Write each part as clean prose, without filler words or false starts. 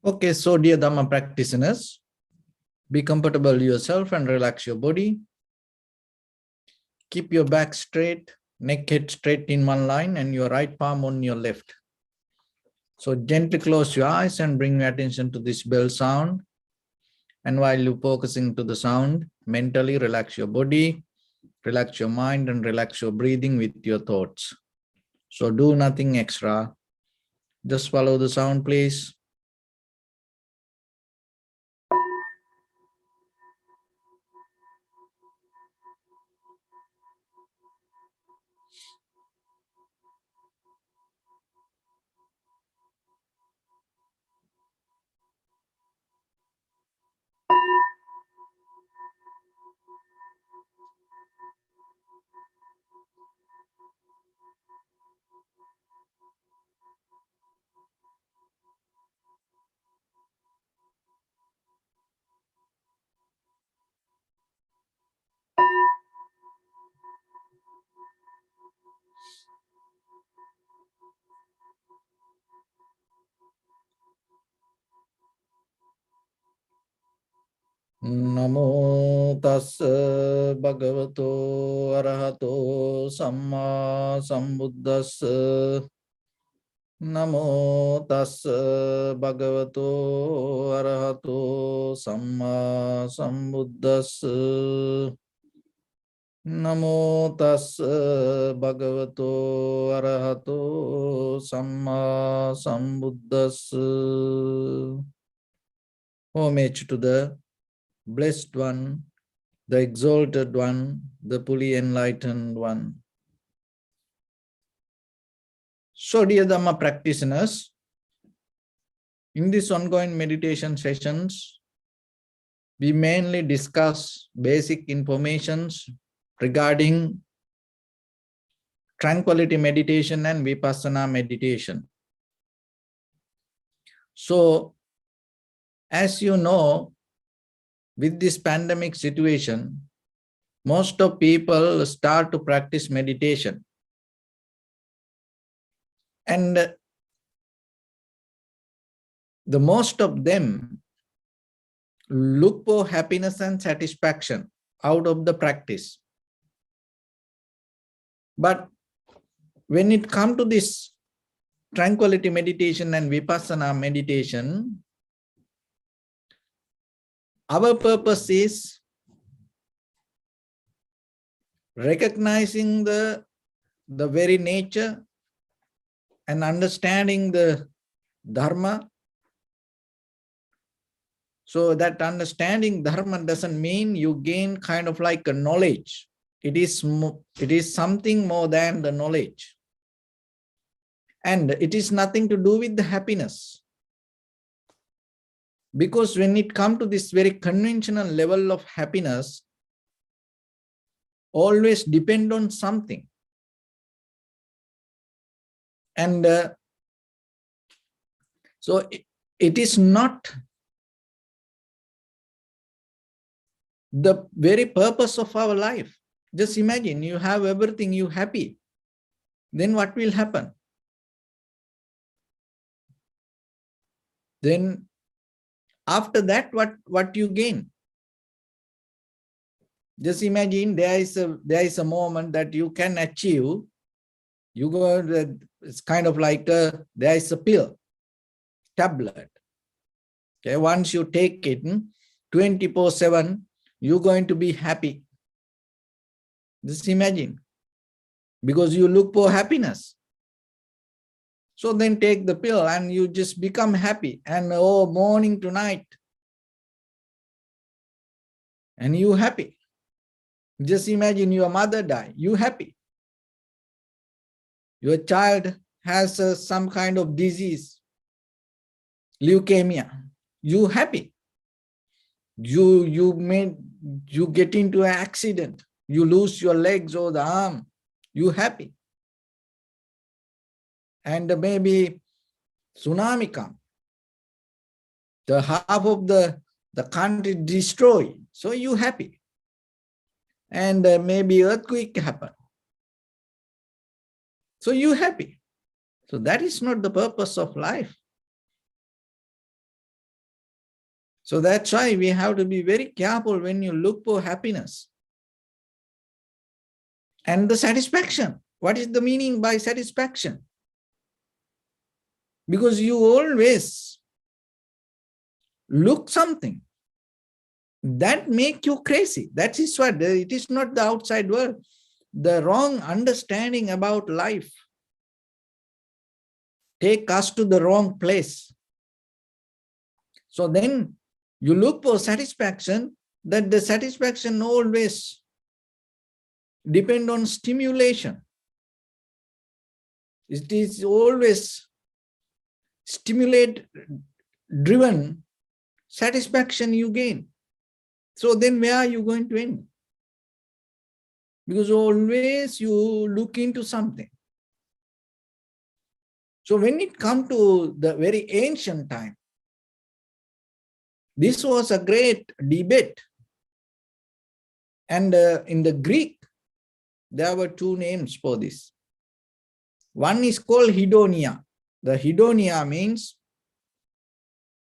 Okay, so dear Dhamma practitioners, be comfortable yourself and relax your body. Keep your back straight, neck head straight in one line and your right palm on your left. So gently close your eyes and bring your attention to this bell sound. And while you're focusing to the sound, mentally relax your body, relax your mind and relax your breathing with your thoughts. So do nothing extra. Just follow the sound, please. Namo tassa bhagavato arahato samma sambuddhassa. Namo tassa bhagavato arahato samma sambuddhassa. Namo tassa bhagavato arahato samma sambuddhassa. Homage to the Blessed One, the Exalted One, the fully enlightened One. So, dear Dhamma practitioners, in these ongoing meditation sessions, we mainly discuss basic informations regarding tranquility meditation and vipassana meditation. So, as you know, with this pandemic situation, most of people start to practice meditation. And the most of them look for happiness and satisfaction out of the practice. But when it comes to this tranquility meditation and vipassana meditation, our purpose is recognizing the very nature and understanding the Dharma. So that understanding Dharma doesn't mean you gain kind of like a knowledge. It is something more than the knowledge. And it is nothing to do with the happiness. Because when it comes to this very conventional level of happiness, always depend on something. And so it is not the very purpose of our life. Just imagine you have everything, you happy. Then what will happen? Then after that, what you gain? Just imagine there is a moment that you can achieve. You go, it's kind of like there is a pill, tablet. Okay, once you take it 24/7, you're going to be happy. Just imagine, because you look for happiness. So then take the pill and you just become happy. And oh, morning to night. And you happy. Just imagine your mother die. You happy. Your child has some kind of disease. Leukemia. You happy. You get into an accident. You lose your legs or the arm. You happy. And maybe tsunami come. The half of the country destroyed. So you happy. And maybe earthquake happen. So you happy. So that is not the purpose of life. So that's why we have to be very careful when you look for happiness. And the satisfaction. What is the meaning by satisfaction? Because you always look something that make you crazy. That is what, it is not the outside world. The wrong understanding about life take us to the wrong place. So then you look for satisfaction, that the satisfaction always depend on stimulation. It is always stimulate driven satisfaction you gain. So then where are you going to end? Because always you look into something. So when it comes to the very ancient time, this was a great debate. And in the Greek, there were two names for this. One is called hedonia. The hedonia means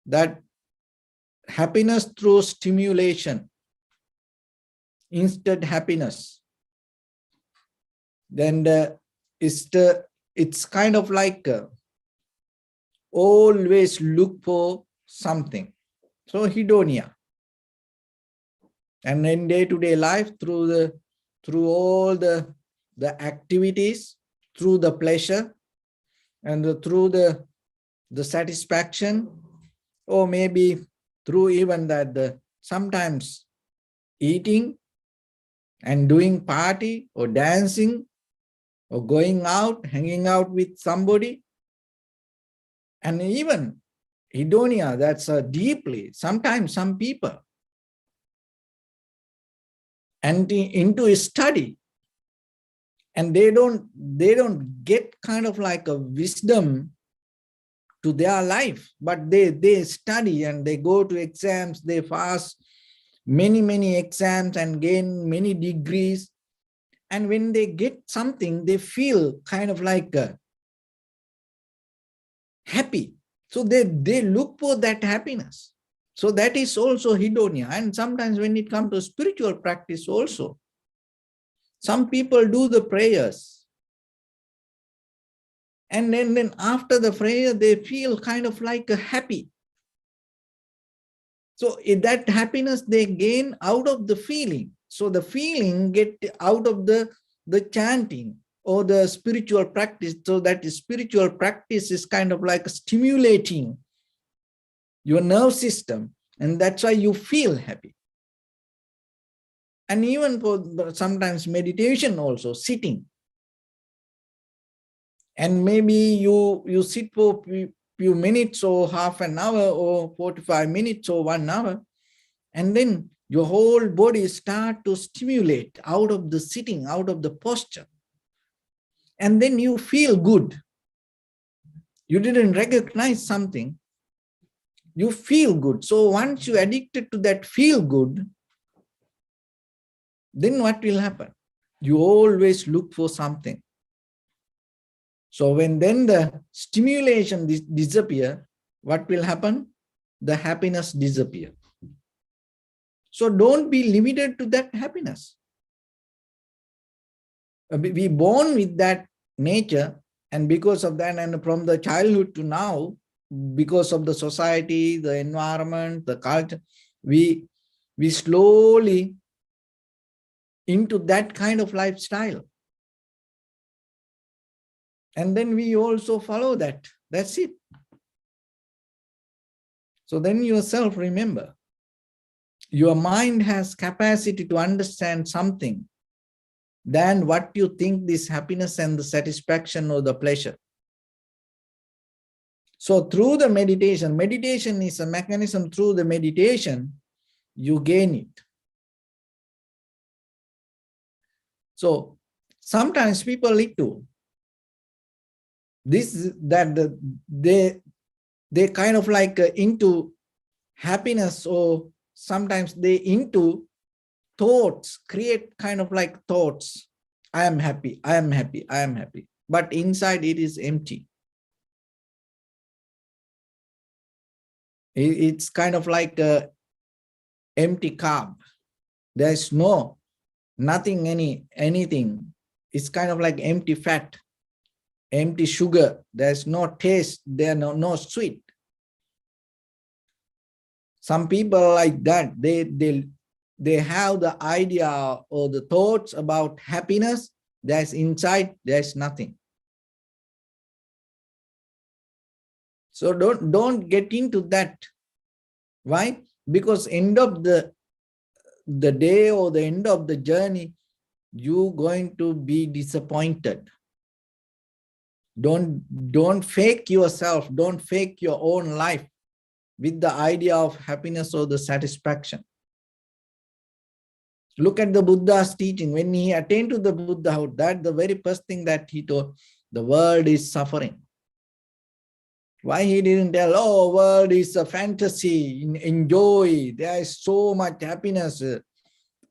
that happiness through stimulation, instant happiness. Then it's kind of like always look for something. So hedonia. And in day-to-day life, through all the activities, through the pleasure, and through the satisfaction, or maybe through even that sometimes eating and doing party or dancing or going out, hanging out with somebody. And even hedonia, that's deeply, sometimes some people, and into a study, and they don't get kind of like a wisdom to their life, but they study and they go to exams, they pass many exams and gain many degrees, and when they get something, they feel kind of like happy. So they look for that happiness. So that is also hedonia. And sometimes when it comes to spiritual practice also, some people do the prayers, and then after the prayer, they feel kind of like happy. So that happiness they gain out of the feeling. So the feeling get out of the chanting or the spiritual practice. So that spiritual practice is kind of like stimulating your nerve system, and that's why you feel happy. And even for sometimes meditation also, sitting. And maybe you sit for few minutes or half an hour or 45 minutes or 1 hour, and then your whole body start to stimulate out of the sitting, out of the posture. And then you feel good. You didn't recognize something. You feel good. So once you addicted to that feel good, then what will happen? You always look for something. So when then the stimulation disappear, what will happen? The happiness disappear. So don't be limited to that happiness. We born with that nature, and because of that, and from the childhood to now, because of the society, the environment, the culture, we slowly into that kind of lifestyle. And then we also follow that. That's it. So then yourself remember, your mind has capacity to understand something than what you think this happiness and the satisfaction or the pleasure. So through the meditation, meditation is a mechanism. Through the meditation, you gain it. So sometimes people need to they kind of like into happiness, or sometimes they into thoughts, create kind of like thoughts. I am happy, I am happy, I am happy. But inside it is empty. It's kind of like a empty carb. There's nothing, anything. It's kind of like empty fat, empty sugar. There's no taste, there's no sweet. Some people like that, they have the idea or the thoughts about happiness. There's inside, there's nothing. So don't get into that. Why? Because end of the day or the end of the journey, you're going to be disappointed. Don't fake yourself. Don't fake your own life with the idea of happiness or the satisfaction. Look at the Buddha's teaching. When he attained to the Buddhahood, that the very first thing that he told, the world is suffering. Why he didn't tell, oh, world is a fantasy, enjoy, there is so much happiness.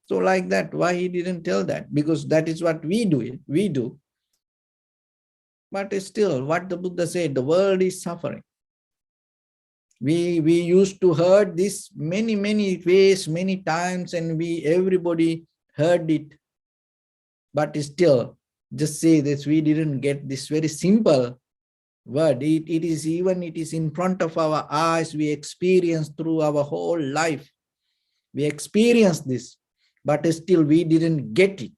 So like that, why he didn't tell that? Because that is what we do. But still, what the Buddha said, the world is suffering. We used to heard this many ways, many times, and everybody heard it. But still, just say this, we didn't get this very simple word. It is in front of our eyes. We experience through our whole life. We experience this, but still we didn't get it.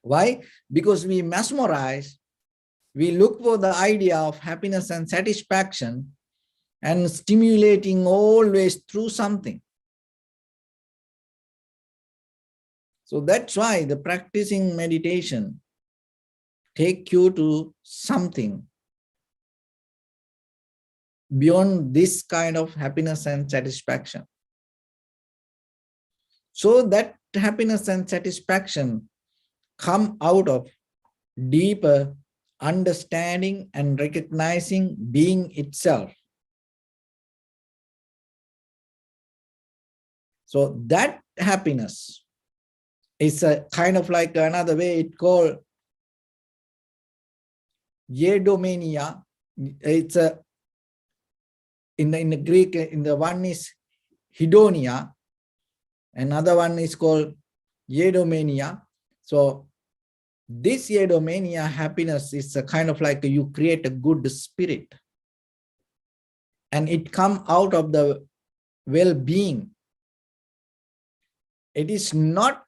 Why? Because we mesmerize. We look for the idea of happiness and satisfaction and stimulating always through something. So that's why the practicing meditation take you to something beyond this kind of happiness and satisfaction. So that happiness and satisfaction come out of deeper understanding and recognizing being itself. So that happiness is a kind of like another way it called eudaimonia. It's a in the Greek, in the one is hedonia, another one is called eudaimonia. So this eudaimonia happiness is a kind of like you create a good spirit, and it comes out of the well-being. It is not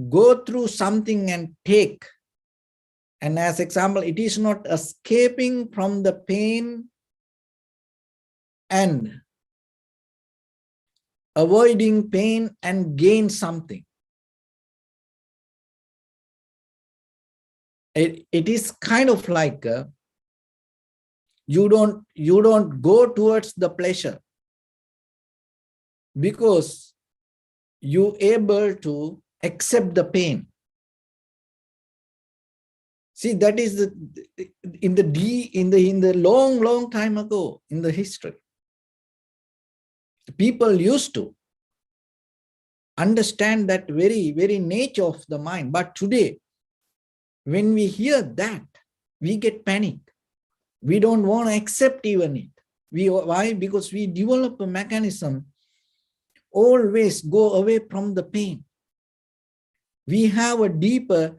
go through something and take. And as example, it is not escaping from the pain and avoiding pain and gain something. It is kind of like you don't go towards the pleasure because you able to accept the pain. See, that is in the long time ago in the history, people used to understand that very nature of the mind. But today, when we hear that, we get panic. We don't want to accept even it. Why? Because we develop a mechanism, always go away from the pain. We have a deeper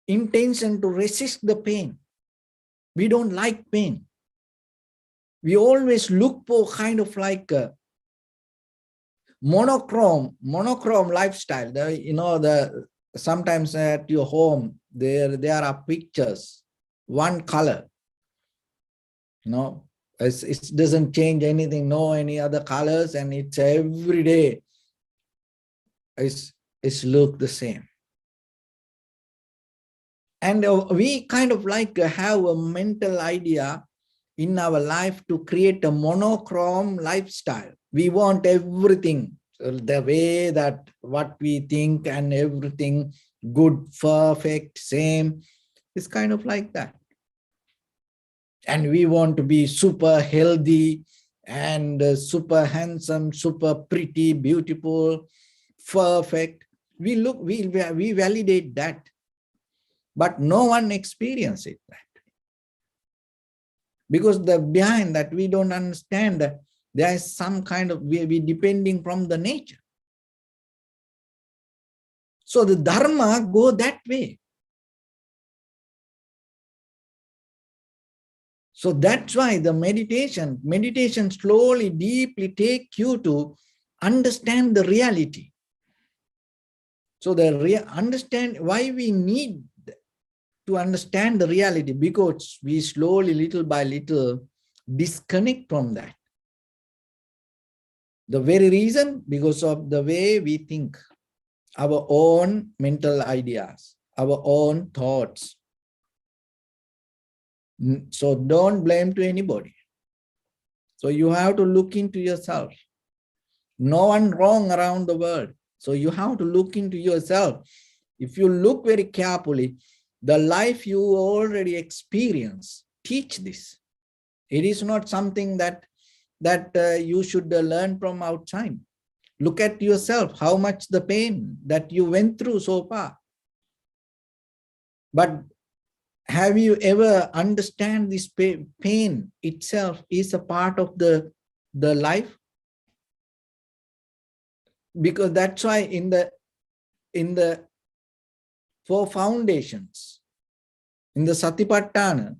intention to resist the pain. We don't like pain. We always look for kind of like a monochrome lifestyle. Sometimes at your home there are pictures, one color. It doesn't change anything, no any other colors, and it's every day it's look the same. And we kind of like have a mental idea in our life to create a monochrome lifestyle. We want everything the way that what we think, and everything good, perfect, same. It's kind of like that. And we want to be super healthy and super handsome, super pretty, beautiful, perfect. We validate that, but no one experiences that. Because the behind that we don't understand that there is some kind of, we depending from the nature. So the Dharma go that way. So that's why the meditation slowly, deeply take you to understand the reality. So understand why we need to understand the reality, because we slowly, little by little, disconnect from that. The very reason, because of the way we think, our own mental ideas, our own thoughts. So don't blame to anybody. So you have to look into yourself. No one wrong around the world. So you have to look into yourself. If you look very carefully, the life you already experience, teach this. It is not something that you should learn from outside. Look at yourself, how much the pain that you went through so far. But have you ever understand this pain itself is a part of the life? Because that's why in the 4 foundations, in the Satipatthana,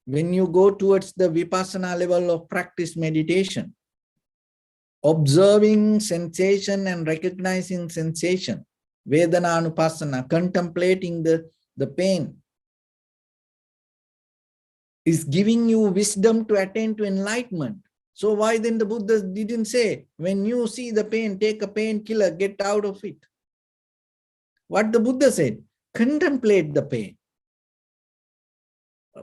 when you go towards the Vipassana level of practice meditation, observing sensation and recognizing sensation, Vedana Anupassana, contemplating the pain, is giving you wisdom to attain to enlightenment. So why then the Buddha didn't say, when you see the pain, take a painkiller, get out of it? What the Buddha said, contemplate the pain.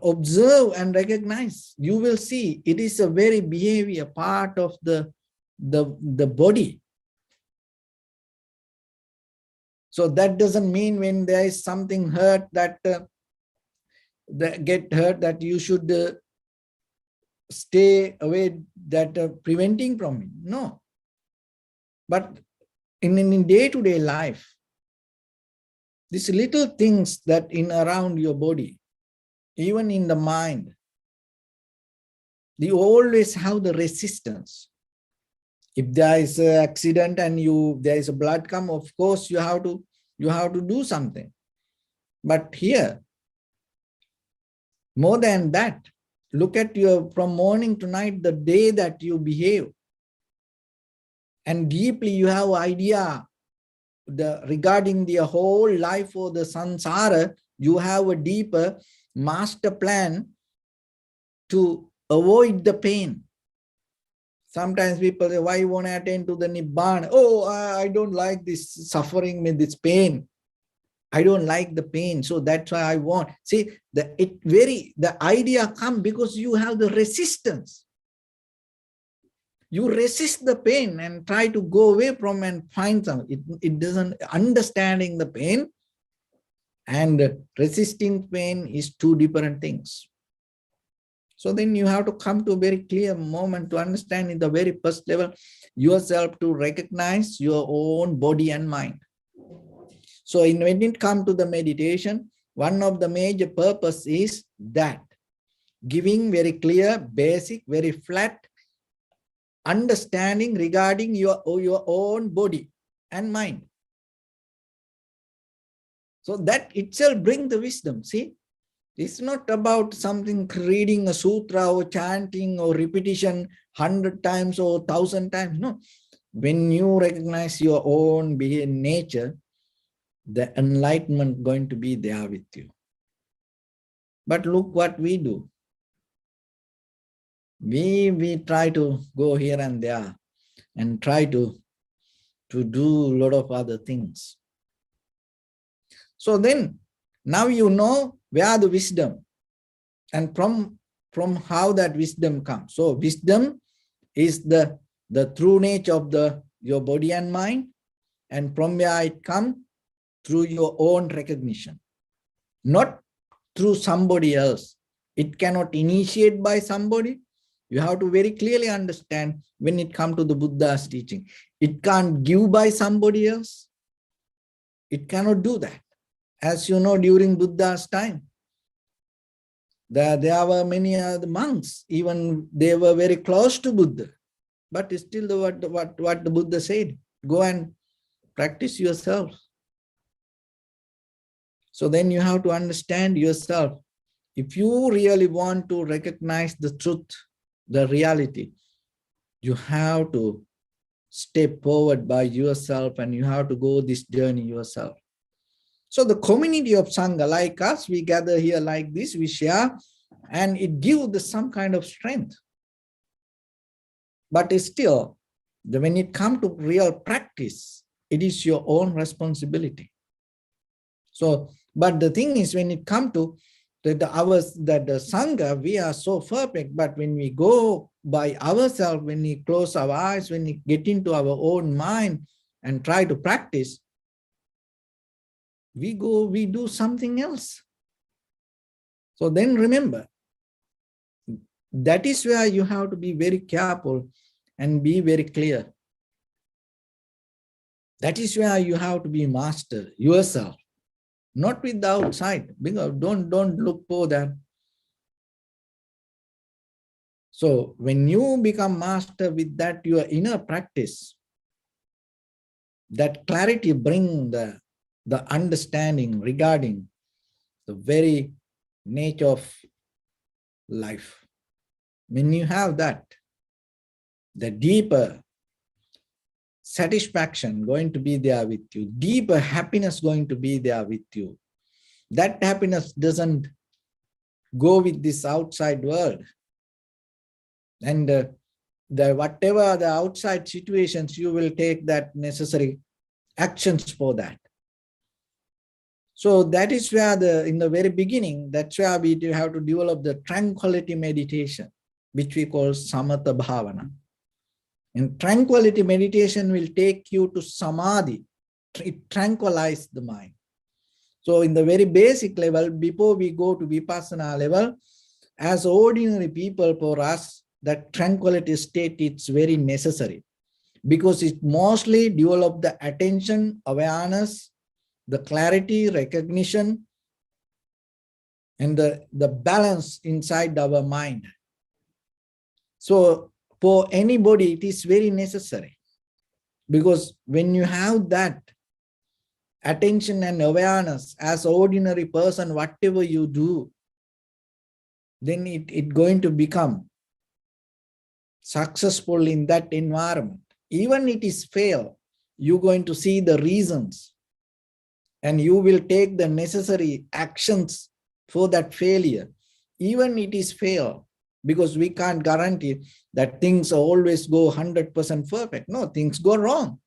Observe and recognize. You will see it is a very behavior part of the body. So that doesn't mean when there is something hurt that get hurt that you should stay away, that preventing from it. No. But in day-to-day life, these little things that in around your body, even in the mind, you always have the resistance. If there is an accident and there is a blood come, of course you have to do something. But here, more than that, look at from morning to night, the day that you behave. And deeply you have idea regarding the whole life of the samsara, you have a deeper master plan to avoid the pain. Sometimes people say, why you want to attain to the Nibbana? Oh, I don't like this suffering with this pain. I don't like the pain. So that's why I want. See, the idea comes because you have the resistance. You resist the pain and try to go away from and find something. It doesn't, understanding the pain and resisting pain is 2 different things. So then you have to come to a very clear moment to understand in the very first level yourself, to recognize your own body and mind. So when it comes to the meditation, one of the major purpose is that giving very clear, basic, very flat understanding regarding your own body and mind. So that itself brings the wisdom. See, it's not about something reading a sutra or chanting or repetition 100 times or 1,000 times. No. When you recognize your own nature, the enlightenment going to be there with you. But look what we do. We try to go here and there and try to do a lot of other things. So then, now you know where the wisdom and from how that wisdom comes. So wisdom is the true nature of your body and mind, and from where it comes, through your own recognition, not through somebody else. It cannot initiate by somebody. You have to very clearly understand when it comes to the Buddha's teaching. It can't give by somebody else. It cannot do that. As you know, during Buddha's time, There were many other monks, even they were very close to Buddha. But still what the Buddha said, go and practice yourself. So then you have to understand yourself. If you really want to recognize the truth, the reality, you have to step forward by yourself and you have to go this journey yourself. So the community of Sangha, like us, we gather here like this, we share, and it gives some kind of strength. But still, when it comes to real practice, it is your own responsibility. So, but the thing is, when it comes to the Sangha, we are so perfect, but when we go by ourselves, when we close our eyes, when we get into our own mind and try to practice, we do something else. So then remember, that is where you have to be very careful and be very clear. That is where you have to be master yourself, not with the outside. Because don't look for that. So when you become master with that, your inner practice, that clarity bring the understanding regarding the very nature of life. When you have that, the deeper satisfaction going to be there with you, deeper happiness going to be there with you. That happiness doesn't go with this outside world. And whatever the outside situations, you will take that necessary actions for that. So that is where in the very beginning, that's where we have to develop the tranquility meditation, which we call samatha bhavana. And tranquility meditation will take you to samadhi. It tranquilizes the mind. So in the very basic level, before we go to vipassana level, as ordinary people, for us, that tranquility state is very necessary, because it mostly develops the attention, awareness, the clarity, recognition, and the balance inside our mind. So for anybody, it is very necessary, because when you have that attention and awareness as ordinary person, whatever you do, then it going to become successful in that environment. Even it is fail, you're going to see the reasons and you will take the necessary actions for that failure. Even it is fail, because we can't guarantee that things always go 100% perfect. No, things go wrong.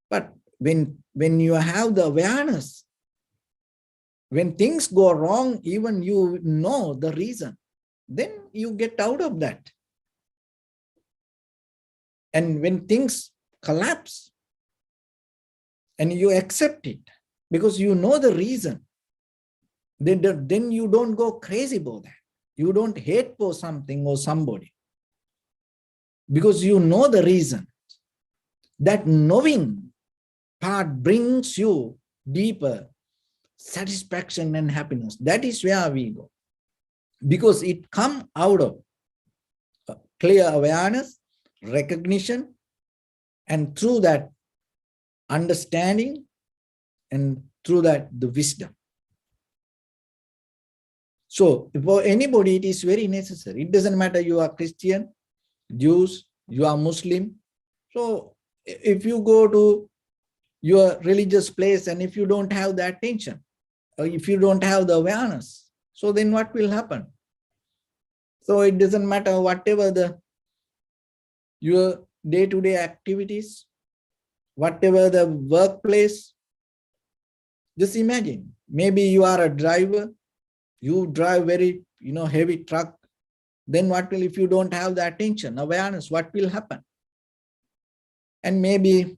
But when you have the awareness, when things go wrong, even you know the reason, then you get out of that. And when things collapse, and you accept it, because you know the reason, then you don't go crazy about that. You don't hate for something or somebody, because you know the reason. That knowing part brings you deeper satisfaction and happiness. That is where we go, because it comes out of clear awareness, recognition, and through that understanding, and through that the wisdom. So for anybody, it is very necessary. It doesn't matter you are Christian, Jews, you are Muslim. So if you go to your religious place and if you don't have the attention, or if you don't have the awareness, so then what will happen? So it doesn't matter whatever your day-to-day activities, whatever the workplace. Just imagine, maybe you are a driver, you drive very heavy truck. Then what will, if you don't have the attention, awareness, what will happen? And maybe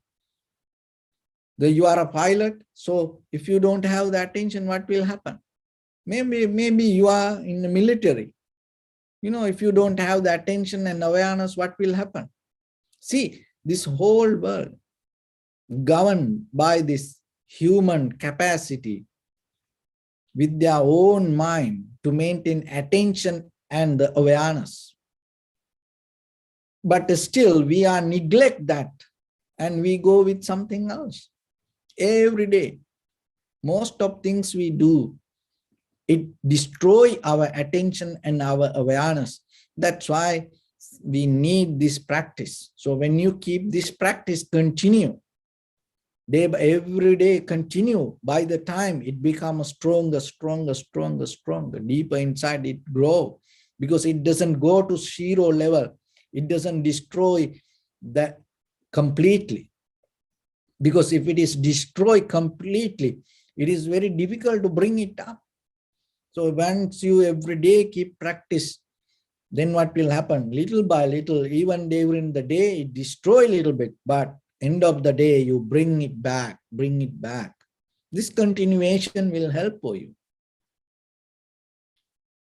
you are a pilot, so if you don't have the attention, what will happen? Maybe you are in the military. If you don't have the attention and awareness, what will happen? See, this whole world governed by this human capacity with their own mind to maintain attention and the awareness. But still we are neglect that and we go with something else. Every day, most of things we do, it destroy our attention and our awareness. That's why we need this practice. So when you keep this practice continue, every day continue, by the time it becomes stronger, stronger, stronger, stronger, deeper inside it grow, because it doesn't go to zero level. It doesn't destroy that completely. Because if it is destroyed completely, it is very difficult to bring it up. So once you every day keep practice, then what will happen? Little by little, even during the day, it destroy a little bit, but end of the day, you bring it back, bring it back. This continuation will help for you.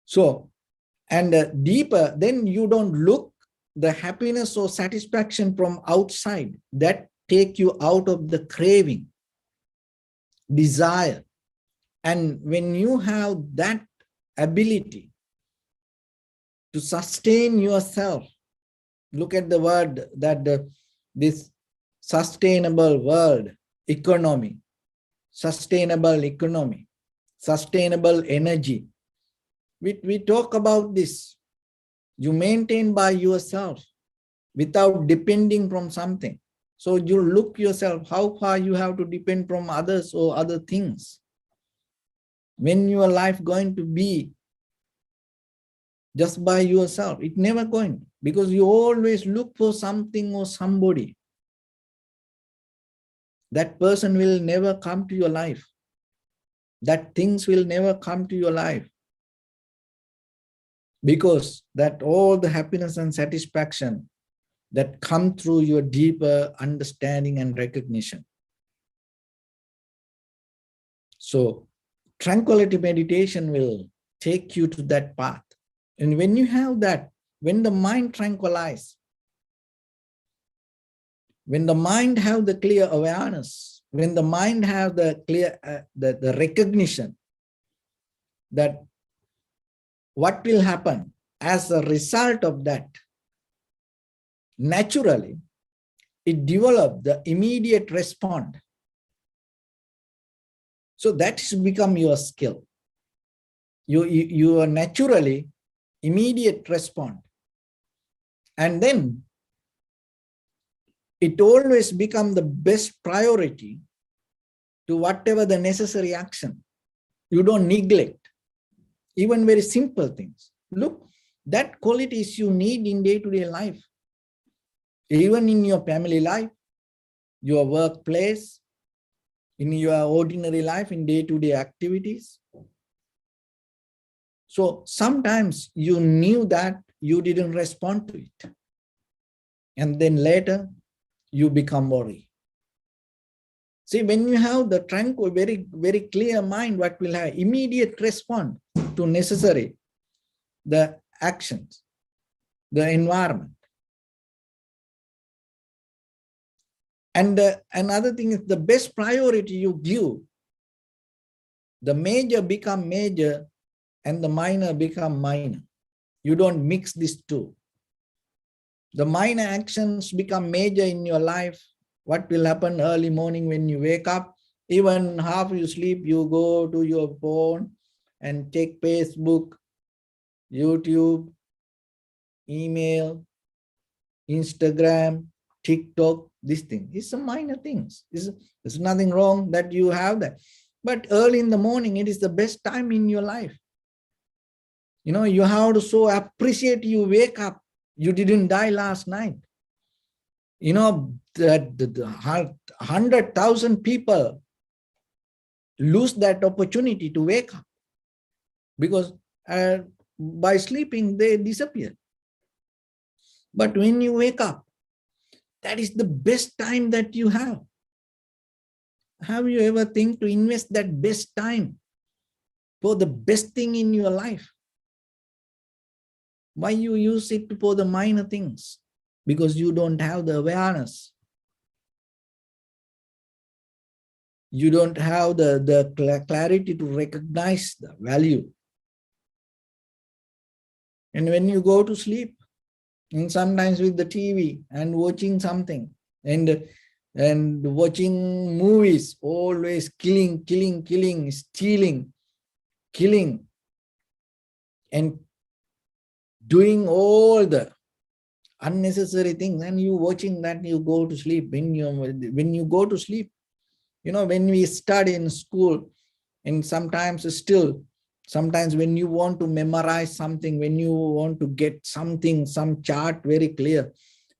So, and deeper, then you don't look the happiness or satisfaction from outside that take you out of the craving, desire. And when you have that ability to sustain yourself, look at the word that this sustainable world economy, sustainable economy, sustainable energy. We talk about this. You maintain by yourself without depending from something. So you look yourself, how far you have to depend from others or other things. When your life going to be just by yourself, it never going, because you always look for something or somebody. That person will never come to your life. That things will never come to your life. Because that all the happiness and satisfaction that come through your deeper understanding and recognition. So tranquility meditation will take you to that path. And when you have that, when the mind tranquilizes, when the mind have the clear awareness, when the mind have the clear the recognition that what will happen as a result of that, naturally it develops the immediate response. So that has become your skill. You are naturally immediate response. And then it always becomes the best priority to whatever the necessary action. You don't neglect even very simple things. Look, that qualities you need in day-to-day life, even in your family life, your workplace, in your ordinary life, in day-to-day activities. So sometimes you knew that you didn't respond to it. And then later you become worried. See, when you have the tranquil, very, very clear mind, what will have immediate response to necessary, the actions, the environment. And another thing is the best priority you give, the major become major and the minor become minor. You don't mix these two. The minor actions become major in your life. What will happen early morning when you wake up? Even half you sleep, you go to your phone and check Facebook, YouTube, email, Instagram, TikTok, this thing. It's some minor things. There's nothing wrong that you have that. But early in the morning, it is the best time in your life. You know, you have to so appreciate you wake up. You didn't die last night. You know, that 100,000 people lose that opportunity to wake up because by sleeping, they disappear. But when you wake up, that is the best time that you have. Have you ever think to invest that best time for the best thing in your life? Why you use it for the minor things? Because you don't have the awareness. You don't have the clarity to recognize the value. And when you go to sleep, and sometimes with the TV and watching something and watching movies, always killing, stealing, killing, and doing all the unnecessary things, and you watching that, you go to sleep. When you go to sleep, when we study in school, and sometimes when you want to memorize something, when you want to get something, some chart very clear,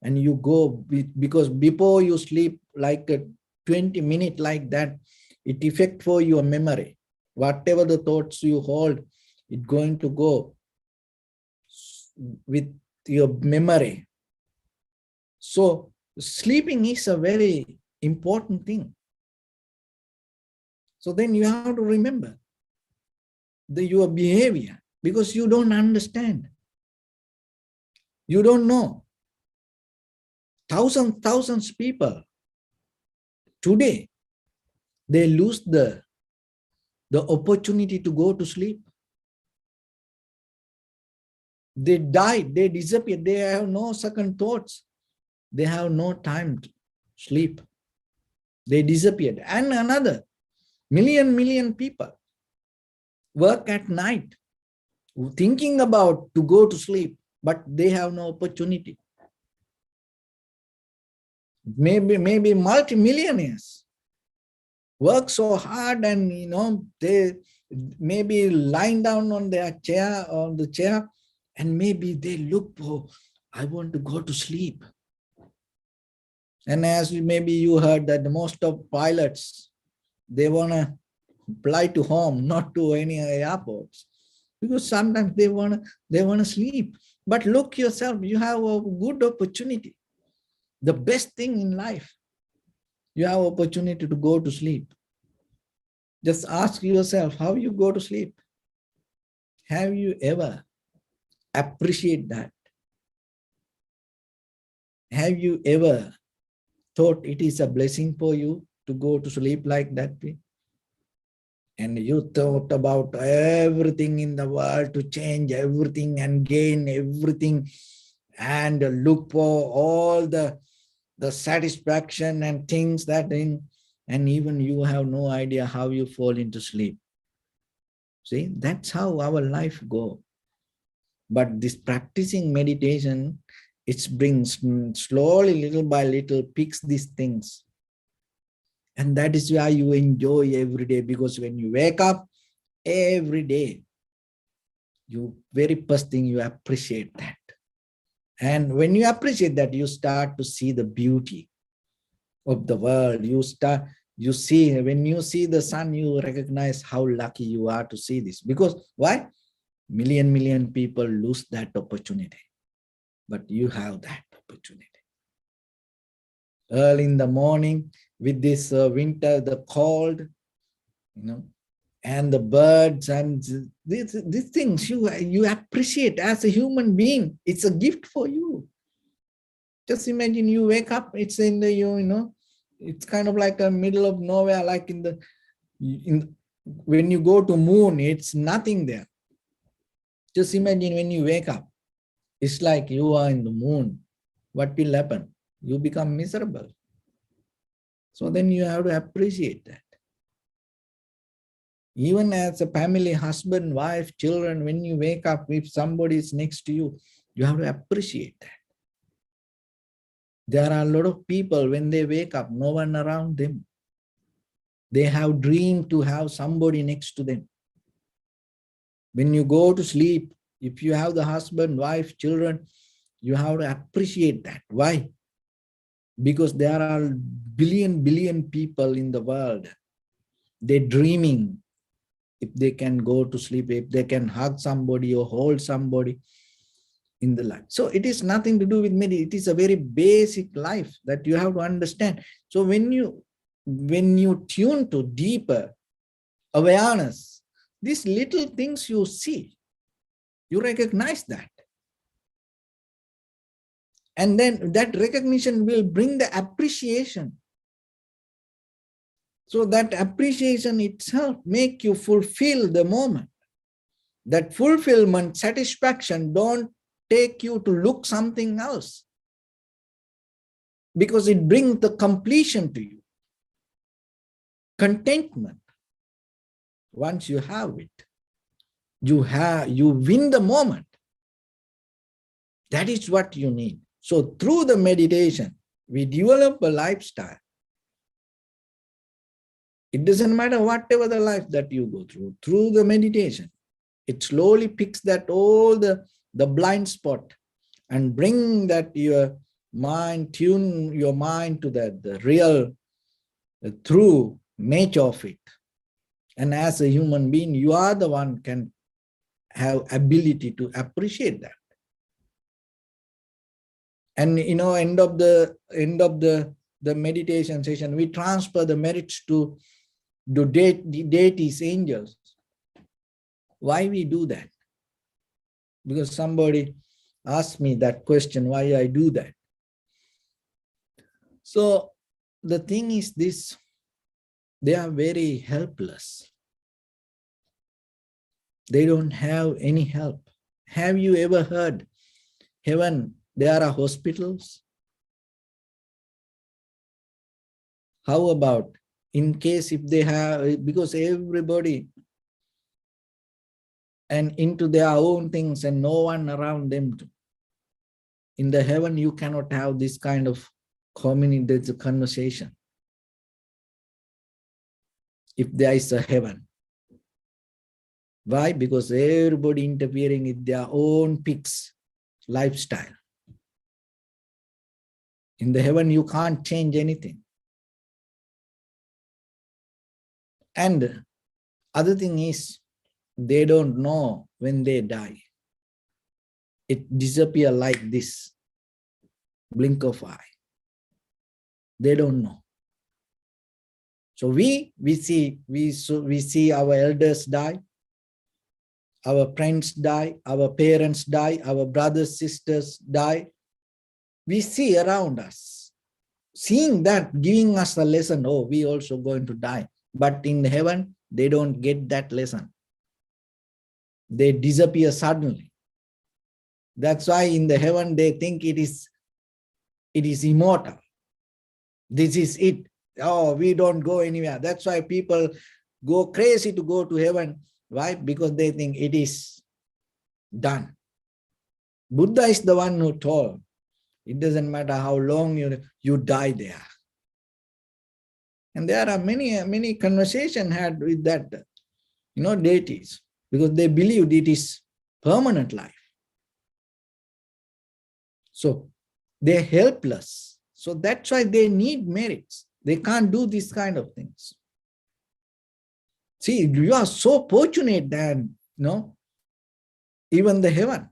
and you go, because before you sleep, like a 20 minutes like that, it affect for your memory. Whatever the thoughts you hold, it going to go with your memory. So sleeping is a very important thing. So then you have to remember your behavior, because you don't understand. You don't know. Thousands people today, they lose the opportunity to go to sleep. They died, they disappear, they have no second thoughts. They have no time to sleep. They disappeared. And another million people work at night, thinking about to go to sleep, but they have no opportunity. Maybe multi-millionaires work so hard, and they maybe lying down on the chair, and maybe they look for, I want to go to sleep. And as maybe you heard that most of pilots, they want to fly to home, not to any airports, because sometimes they want to sleep. But look yourself, you have a good opportunity, the best thing in life. You have opportunity to go to sleep. Just ask yourself how you go to sleep. Have you ever appreciated that? Have you ever thought it is a blessing for you to go to sleep like that? And you thought about everything in the world to change everything and gain everything and look for all the satisfaction and things that and even you have no idea how you fall into sleep. See, that's how our life go. But this practicing meditation, it brings slowly, little by little, picks these things. And that is why you enjoy every day, because when you wake up every day, you very first thing, you appreciate that. And when you appreciate that, you start to see the beauty of the world. You see, when you see the sun, you recognize how lucky you are to see this. Because why? Million people lose that opportunity, but you have that opportunity. Early in the morning, with this winter, the cold, and the birds and these things, you appreciate as a human being. It's a gift for you. Just imagine you wake up, it's in the, it's kind of like a middle of nowhere, like when you go to moon, it's nothing there. Just imagine when you wake up, it's like you are in the moon. What will happen? You become miserable. So then you have to appreciate that. Even as a family, husband, wife, children, when you wake up, if somebody is next to you, you have to appreciate that. There are a lot of people, when they wake up, no one around them. They have dreamed to have somebody next to them. When you go to sleep, if you have the husband, wife, children, you have to appreciate that. Why? Because there are billion people in the world. They're dreaming if they can go to sleep, if they can hug somebody or hold somebody in the life. So it is nothing to do with meditation. It is a very basic life that you have to understand. So when you tune to deeper awareness, these little things you see, you recognize that. And then that recognition will bring the appreciation. So that appreciation itself make you fulfill the moment. That fulfillment, satisfaction don't take you to look something else, because it brings the completion to you. Contentment. Once you have it, you win the moment. That is what you need. So through the meditation, we develop a lifestyle. It doesn't matter whatever the life that you go through the meditation, it slowly picks that all the blind spot and bring that your mind, tune your mind to that, the real, the true nature of it. And as a human being, you are the one can have ability to appreciate that. And end of the meditation session, we transfer the merits to the deities, angels. Why we do that? Because somebody asked me that question, why I do that. So the thing is this, they are very helpless. They don't have any help. Have you ever heard heaven, there are hospitals? How about in case if they have, because everybody and into their own things and no one around them. In the heaven, you cannot have this kind of community, there's a conversation. If there is a heaven. Why? Because everybody interfering with their own pics, lifestyle. In the heaven, you can't change anything. And other thing is, they don't know when they die. It disappears like this, blink of eye. They don't know. So we see our elders die, our friends die, our parents die, our brothers, sisters die. We see around us. Seeing that, giving us a lesson, oh, we also going to die. But in heaven, they don't get that lesson. They disappear suddenly. That's why in the heaven, they think it is immortal. This is it. Oh, we don't go anywhere. That's why people go crazy to go to heaven. Why? Because they think it is done. Buddha is the one who told, it doesn't matter how long you die there. And there are many conversations had with that, deities, because they believed it is permanent life. So they're helpless. So that's why they need merits. They can't do these kind of things. See, you are so fortunate that, even the heaven.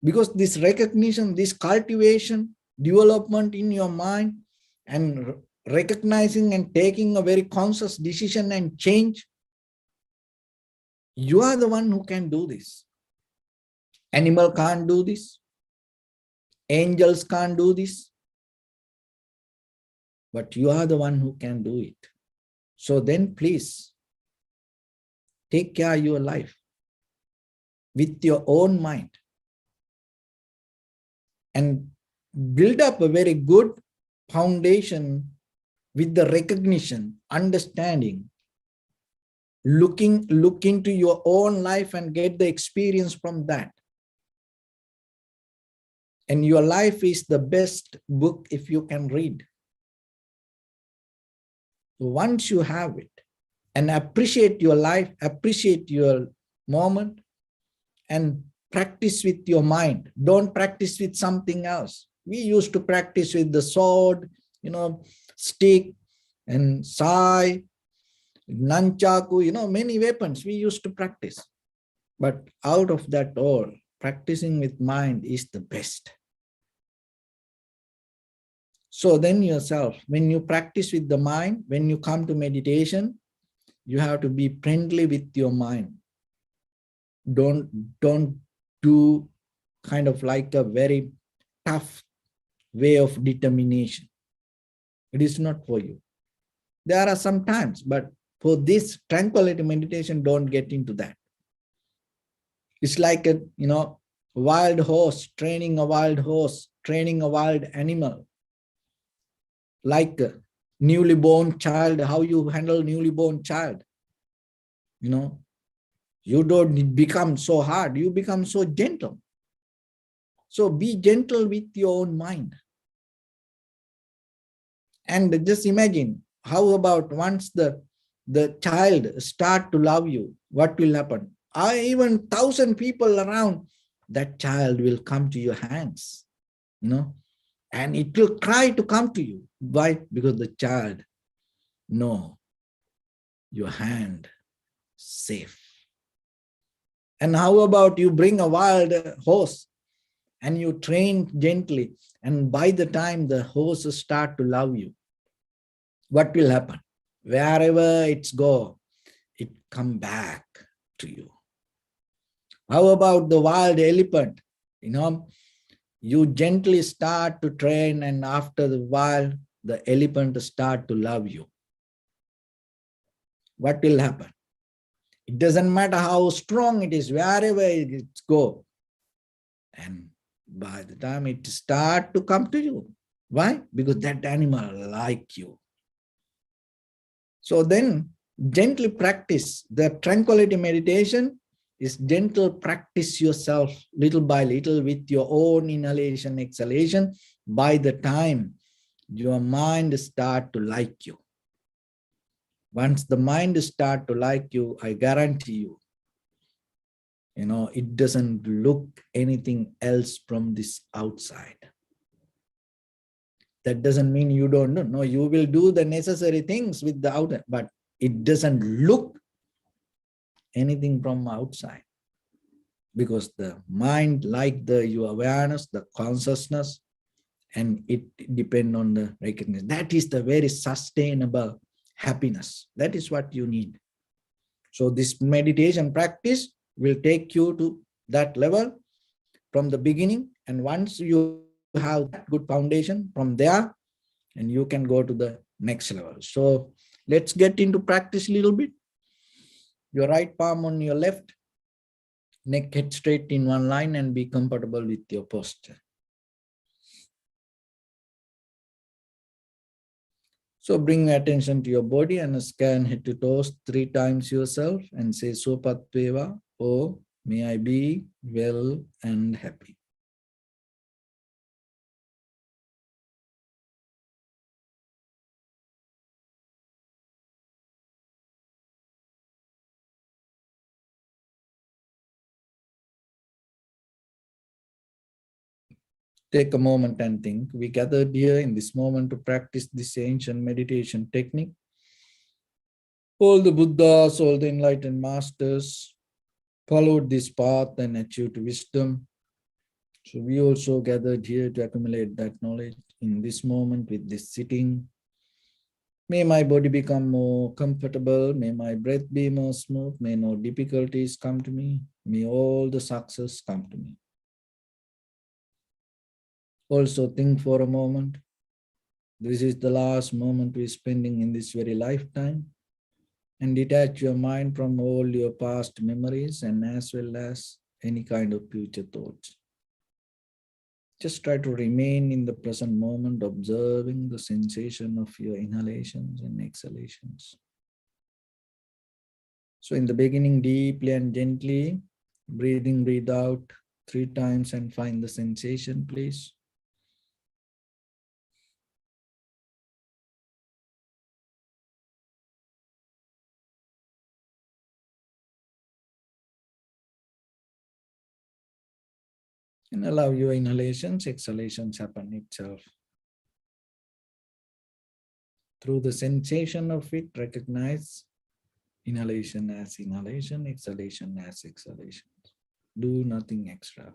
Because this recognition, this cultivation, development in your mind, and recognizing and taking a very conscious decision and change, you are the one who can do this. Animal can't do this. Angels can't do this. But you are the one who can do it. So then please, take care of your life with your own mind and build up a very good foundation with the recognition, understanding, look into your own life and get the experience from that. And your life is the best book if you can read. Once you have it, and appreciate your life, appreciate your moment, and practice with your mind. Don't practice with something else. We used to practice with the sword, stick and sai, nunchaku, many weapons we used to practice. But out of that all, practicing with mind is the best. So then yourself, when you practice with the mind, when you come to meditation, you have to be friendly with your mind. Don't do kind of like a very tough way of determination. It is not for you. There are some times, but for this tranquility meditation, don't get into that. It's like a, wild horse, training a wild horse, training a wild animal, like a newly born child, how you handle newly born child. You don't become so hard, you become so gentle. So be gentle with your own mind. And just imagine, how about once the child start to love you, what will happen? Even 1,000 people around, that child will come to your hands, and it will try to come to you. Why? Because the child know your hand safe. And how about you bring a wild horse and you train gently, and by the time the horse start to love you, what will happen? Wherever it's go, it come back to you. How about the wild elephant? You gently start to train, and after the while, the elephant start to love you. What will happen? It doesn't matter how strong it is, wherever it go. And by the time it start to come to you. Why? Because that animal like you. So then gently practice the tranquility meditation. Is gentle practice yourself little by little with your own inhalation, exhalation. By the time your mind start to like you. Once the mind start to like you, I guarantee you, it doesn't look anything else from this outside. That doesn't mean you don't know. No, you will do the necessary things with the outer, but it doesn't look anything from outside. Because the mind, like your awareness, the consciousness, and it depends on the recognition. That is the very sustainable happiness. That is what you need. So this meditation practice will take you to that level from the beginning. And once you have that good foundation from there, and you can go to the next level. So let's get into practice a little bit. Your right palm on your left, neck head straight in one line, and be comfortable with your posture. So bring attention to your body and scan head to toes 3 times yourself and say Sopat Peva, or may I be well and happy. Take a moment and think. We gathered here in this moment to practice this ancient meditation technique. All the Buddhas, all the enlightened masters followed this path and achieved wisdom. So we also gathered here to accumulate that knowledge in this moment with this sitting. May my body become more comfortable. May my breath be more smooth. May no difficulties come to me. May all the success come to me. Also think for a moment. This is the last moment we're spending in this very lifetime. And detach your mind from all your past memories and as well as any kind of future thoughts. Just try to remain in the present moment, observing the sensation of your inhalations and exhalations. So in the beginning, deeply and gently, breathe in, breathe out 3 times and find the sensation, please. And allow your inhalations, exhalations happen itself. Through the sensation of it, recognize inhalation as inhalation, exhalation as exhalation. Do nothing extra.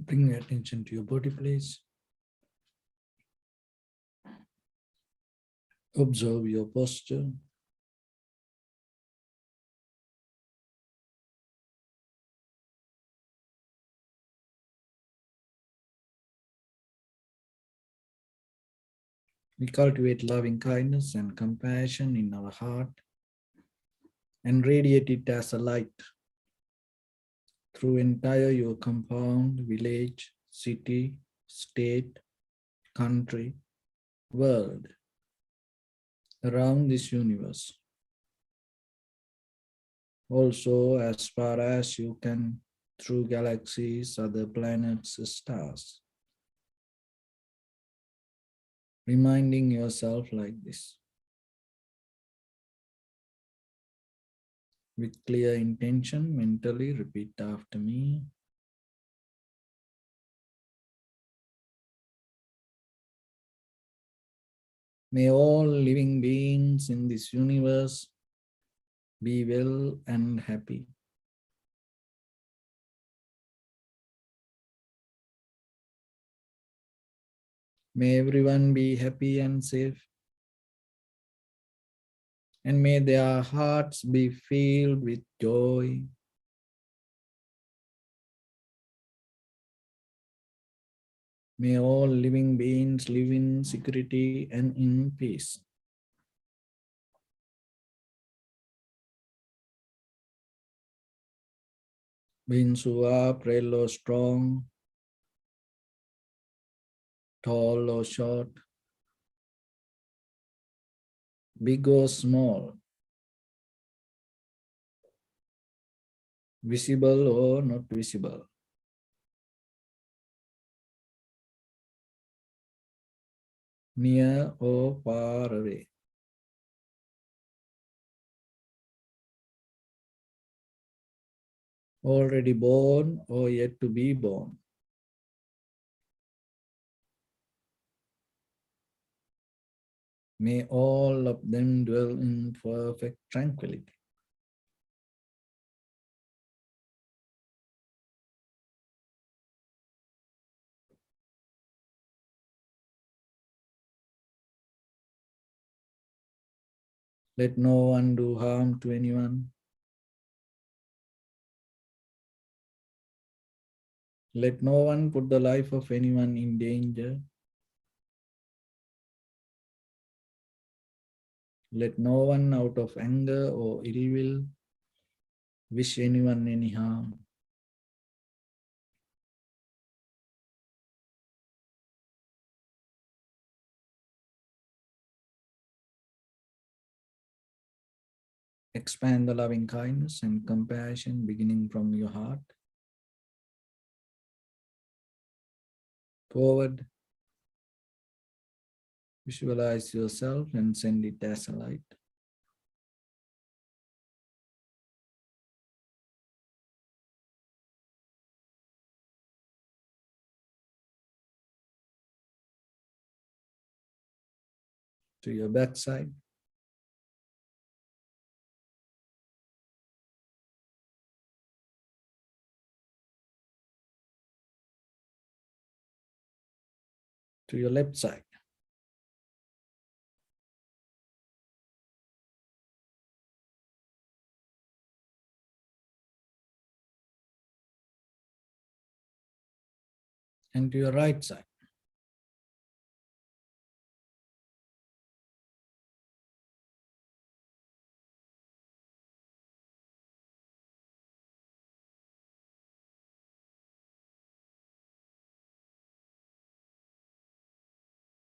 Bring your attention to your body, please. Observe your posture. We cultivate loving kindness and compassion in our heart and radiate it as a light through entire your compound, village, city, state, country, world, around this universe. Also, as far as you can, through galaxies, other planets, stars. Reminding yourself like this. With clear intention, mentally repeat after me. May all living beings in this universe be well and happy. May everyone be happy and safe. And may their hearts be filled with joy. May all living beings live in security and in peace. Beings who are frail or strong, tall or short, big or small, visible or not visible. Near or far away. Already born or yet to be born. May all of them dwell in perfect tranquility. Let no one do harm to anyone. Let no one put the life of anyone in danger. Let no one out of anger or ill will wish anyone any harm. Expand the loving kindness and compassion beginning from your heart. Forward. Visualize yourself and send it as a light. To your backside. To your left side. And to your right side.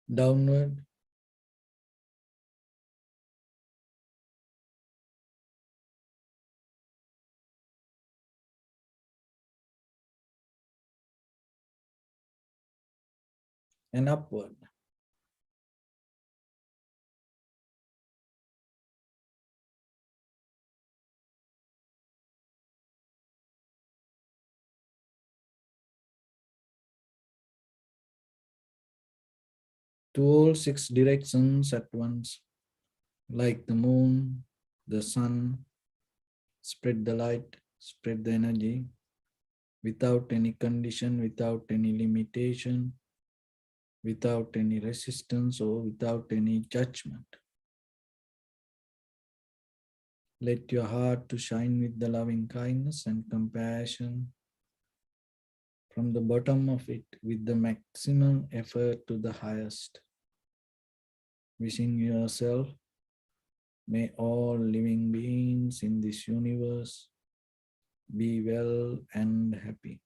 Downward. And upward. To all 6 directions at once, like the moon, the sun, spread the light, spread the energy. without any condition, without any limitation, without any resistance or without any judgment. Let your heart to shine with the loving kindness and compassion from the bottom of it with the maximum effort to the highest. Wishing yourself, may all living beings in this universe be well and happy.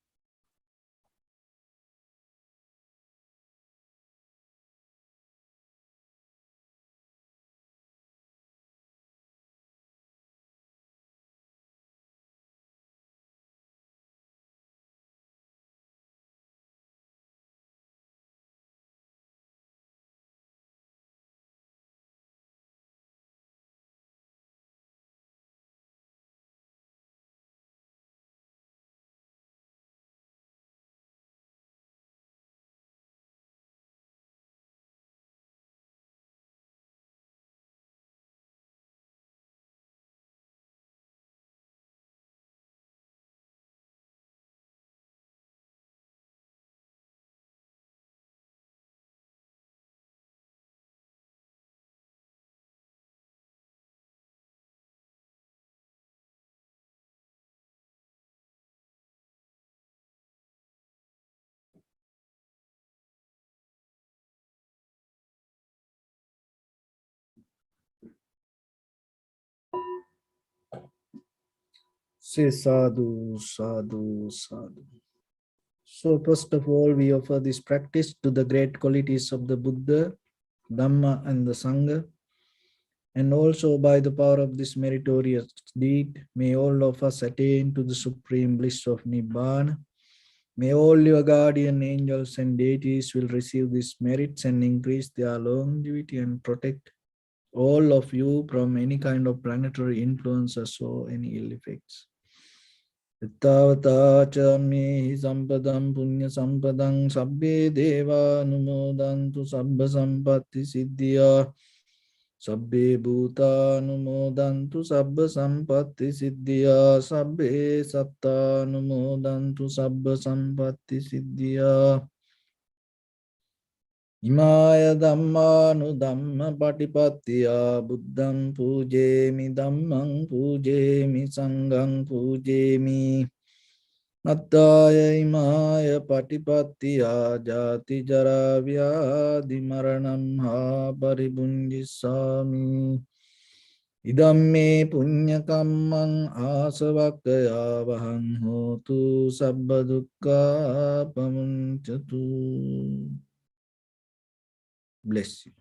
Say sadhu, sadhu, sadhu. So first of all, we offer this practice to the great qualities of the Buddha, Dhamma and the Sangha. And also by the power of this meritorious deed, may all of us attain to the supreme bliss of Nibbana. May all your guardian angels and deities will receive these merits and increase their longevity and protect all of you from any kind of planetary influences or any ill effects. Ittavata ca me sampadam punya sampadam sabbe deva numodantu sabba sampatti siddhya sabbe bhuta numodantu sabba sampatti siddhya sabbe satta numodantu sabba sampatti siddhya Imaya dhamma nu dhamma patipattiya buddham pujemi dhammam pujemi sangham pujemi Nattaya imaya patipattiya jati jara vyadhi maranam ha paribunjisami Idamme punya kammang asavakkaya vahang hotu sabba dukkha pamuncatu. Bless you.